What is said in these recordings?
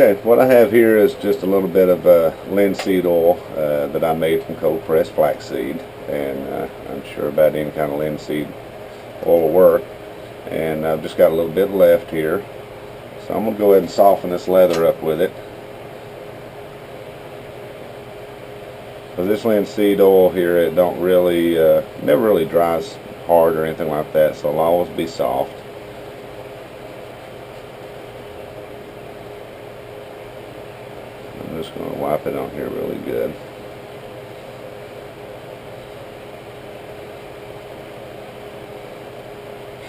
Okay, what I have here is just a little bit of linseed oil that I made from cold pressed flaxseed, and I'm sure about any kind of linseed oil will work. And I've just got a little bit left here, so I'm going to go ahead and soften this leather up with it. So this linseed oil here, it don't really, never really dries hard or anything like that, so it'll always be soft. I'm just going to wipe it on here really good.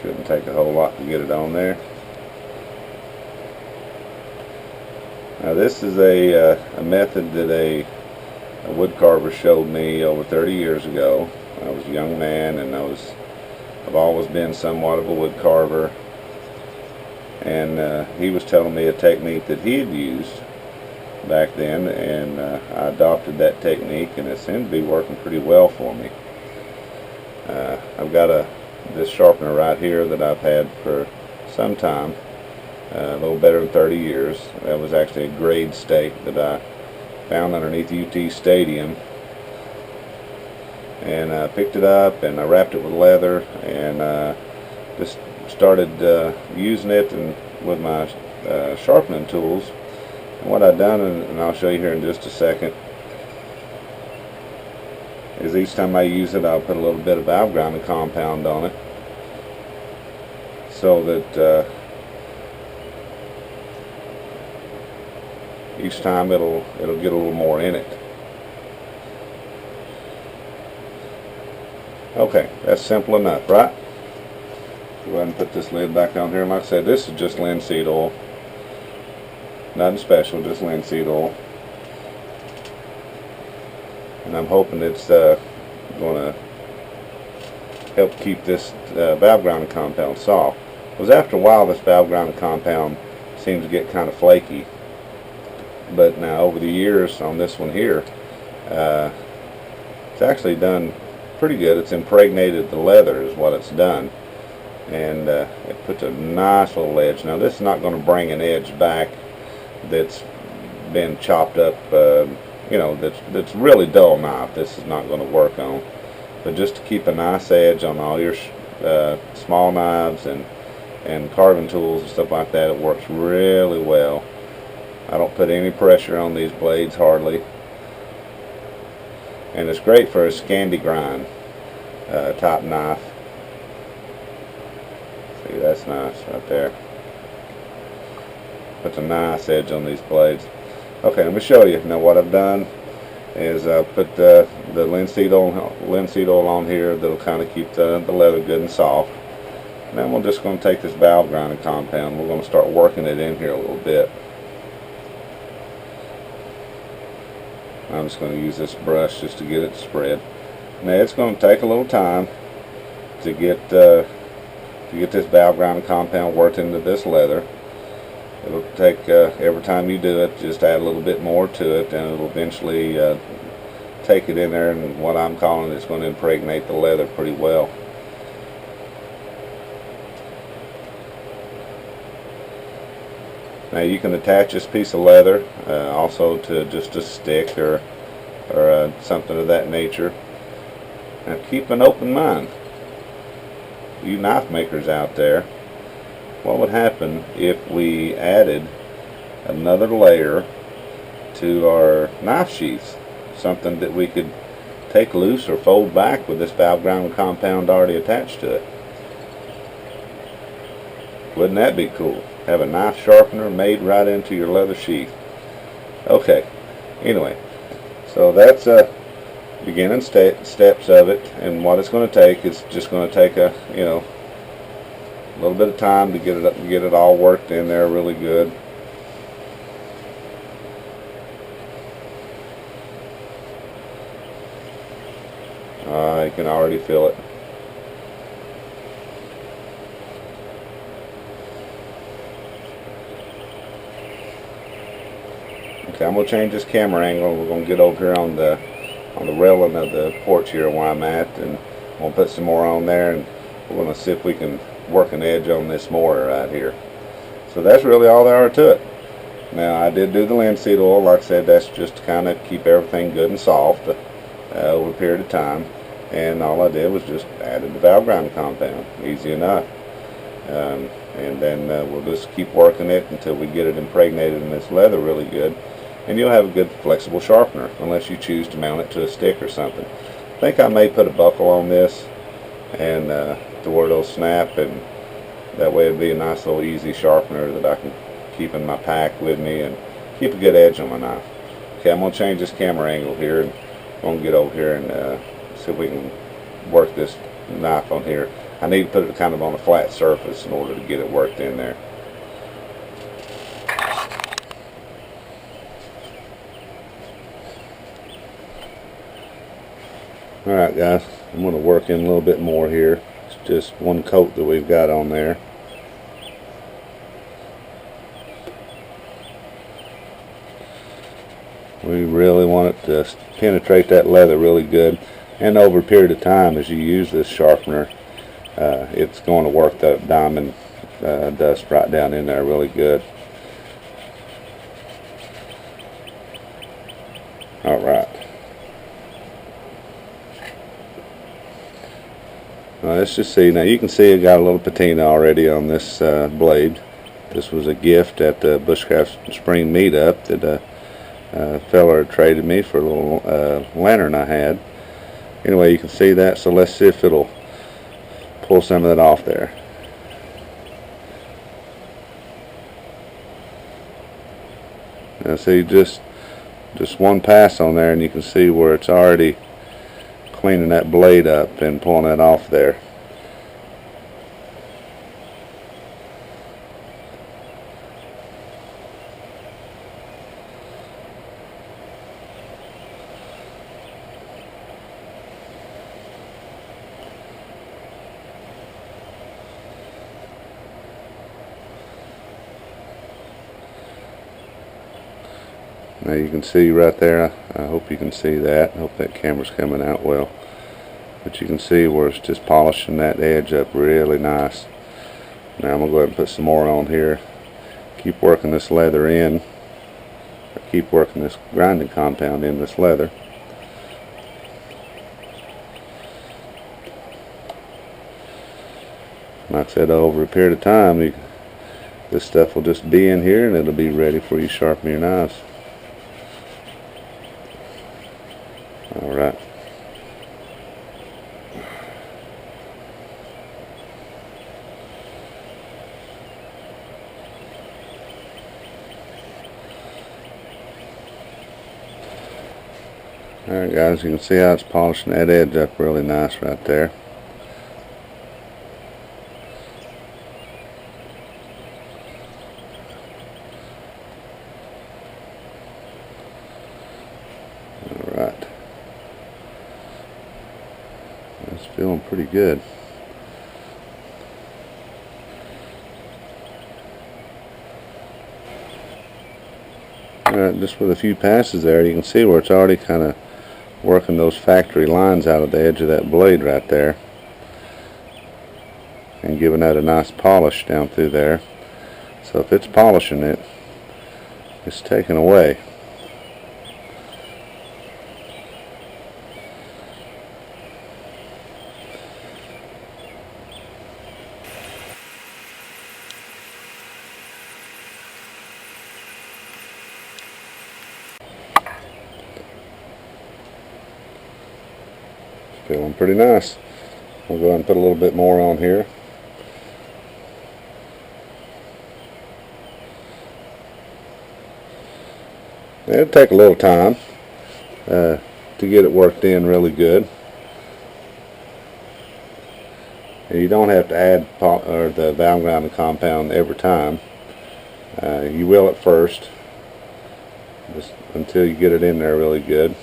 Shouldn't take a whole lot to get it on there. Now this is a method that a wood carver showed me over 30 years ago. I was a young man, and I've always been somewhat of a wood carver, and he was telling me a technique that he had used back then, and I adopted that technique, and it seemed to be working pretty well for me. I've got this sharpener right here that I've had for some time, a little better than 30 years. That was actually a grade stake that I found underneath UT Stadium, and I picked it up and I wrapped it with leather, and just started using it and with my sharpening tools. And what I've done, and I'll show you here in just a second, is each time I use it, I'll put a little bit of valve grinding compound on it, so that each time it'll get a little more in it. Okay, that's simple enough, right? Go ahead and put this lid back on here. And like I said, this is just linseed oil. Nothing special, just linseed oil. And I'm hoping it's going to help keep this valve grinding compound soft. Because after a while, this valve grinding compound seems to get kind of flaky. But now over the years on this one here, it's actually done pretty good. It's impregnated the leather is what it's done. And it puts a nice little edge. Now this is not going to bring an edge back that's been chopped up, you know, that's really dull knife. This is not going to work on. But just to keep a nice edge on all your small knives and carving tools and stuff like that, it works really well. I don't put any pressure on these blades hardly, and it's great for a Scandi grind type knife. See, that's nice right there. Puts a nice edge on these blades. Okay, let me show you. Now what I've done is I put the linseed oil on here that'll kind of keep the leather good and soft. And then we're just going to take this valve grinding compound. We're going to start working it in here a little bit. I'm just going to use this brush just to get it spread. Now it's going to take a little time to get this valve grinding compound worked into this leather. It'll take, every time you do it, just add a little bit more to it, and it'll eventually take it in there, and what I'm calling it's going to impregnate the leather pretty well. Now you can attach this piece of leather also to just a stick or something of that nature. Now keep an open mind. You knife makers out there, what would happen if we added another layer to our knife sheaths? Something that we could take loose or fold back with this valve grinding compound already attached to it. Wouldn't that be cool? Have a knife sharpener made right into your leather sheath. Okay, anyway, so that's beginning steps of it, and what it's going to take is just going to take a little bit of time to get it up and get it all worked in there really good. You can already feel it. Okay, I'm going to change this camera angle. We're going to get over here on the railing of the porch here where I'm at, and we'll put some more on there, and we're going to see if we can work an edge on this more right here. So that's really all there are to it. Now I did do the linseed oil. Like I said, that's just to kind of keep everything good and soft over a period of time. And all I did was just added the valve grinding compound. Easy enough. And then we'll just keep working it until we get it impregnated in this leather really good. And you'll have a good flexible sharpener, unless you choose to mount it to a stick or something. I think I may put a buckle on this and to where it'll snap, and that way it'll be a nice little easy sharpener that I can keep in my pack with me and keep a good edge on my knife. Okay, I'm going to change this camera angle here, and I'm going to get over here and see if we can work this knife on here. I need to put it kind of on a flat surface in order to get it worked in there. Alright guys, I'm going to work in a little bit more here. It's just one coat that we've got on there. We really want it to penetrate that leather really good, and over a period of time as you use this sharpener, it's going to work that diamond dust right down in there really good. Alright. Let's just see. Now you can see it got a little patina already on this blade. This was a gift at the Bushcraft Spring meetup that a fella traded me for a little lantern I had. Anyway, you can see that, so let's see if it'll pull some of that off there. Now see, just one pass on there and you can see where it's already cleaning that blade up and pulling that off there. Now you can see right there, I hope you can see that. I hope that camera's coming out well. But you can see where it's just polishing that edge up really nice. Now I'm going to go ahead and put some more on here. Keep working this leather in. Keep working this grinding compound in this leather. Like I said, over a period of time, this stuff will just be in here and it'll be ready for you to sharpen your knives. Alright. Alright guys, you can see how it's polishing that edge up really nice right there. Alright. It's feeling pretty good. Alright, just with a few passes there, you can see where it's already kind of working those factory lines out of the edge of that blade right there and giving that a nice polish down through there. So if it's polishing it, it's taken away. Feeling pretty nice. We'll go ahead and put a little bit more on here. It'll take a little time to get it worked in really good. And you don't have to add the valve grinding compound every time. You will at first, just until you get it in there really good.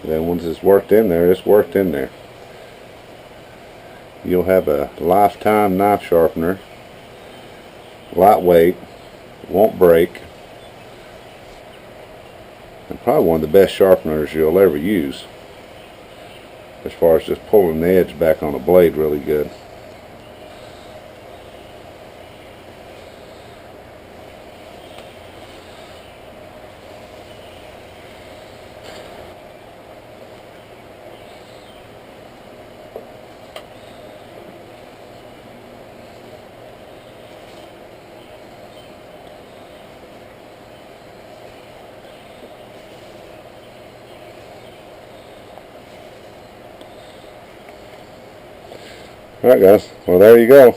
Then once it's worked in there, it's worked in there. You'll have a lifetime knife sharpener, lightweight, won't break, and probably one of the best sharpeners you'll ever use. as far as just pulling the edge back on the blade really good. Alright guys, well there you go.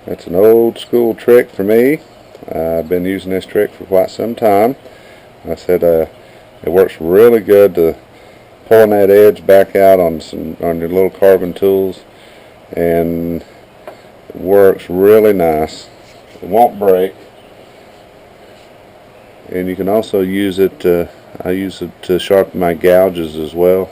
That's an old school trick for me. I've been using this trick for quite some time. I said it works really good to pulling that edge back out on your little carving tools, and it works really nice. It won't break, and you can also use it I use it to sharpen my gouges as well.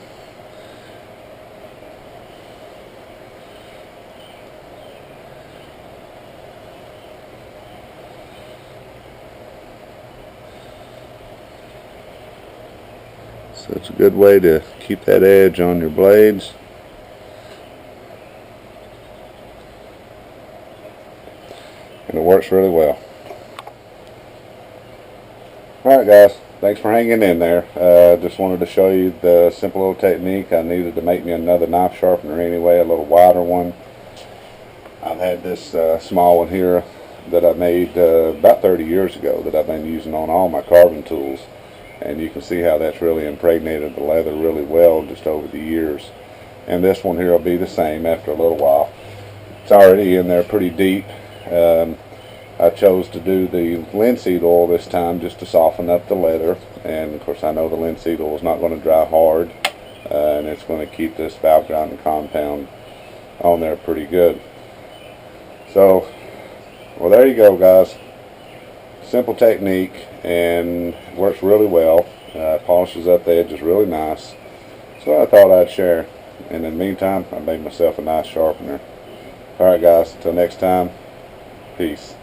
So it's a good way to keep that edge on your blades. And it works really well. Alright guys, thanks for hanging in there. Just wanted to show you the simple little technique. I needed to make me another knife sharpener anyway, a little wider one. I've had this small one here that I made about 30 years ago that I've been using on all my carving tools. And you can see how that's really impregnated the leather really well just over the years. And this one here will be the same after a little while. It's already in there pretty deep. I chose to do the linseed oil this time just to soften up the leather. And of course I know the linseed oil is not going to dry hard. And it's going to keep this valve grinding compound on there pretty good. So, well there you go guys. Simple technique and works really well. Polishes up the edges really nice. So I thought I'd share. And in the meantime, I made myself a nice sharpener. Alright guys, until next time, peace.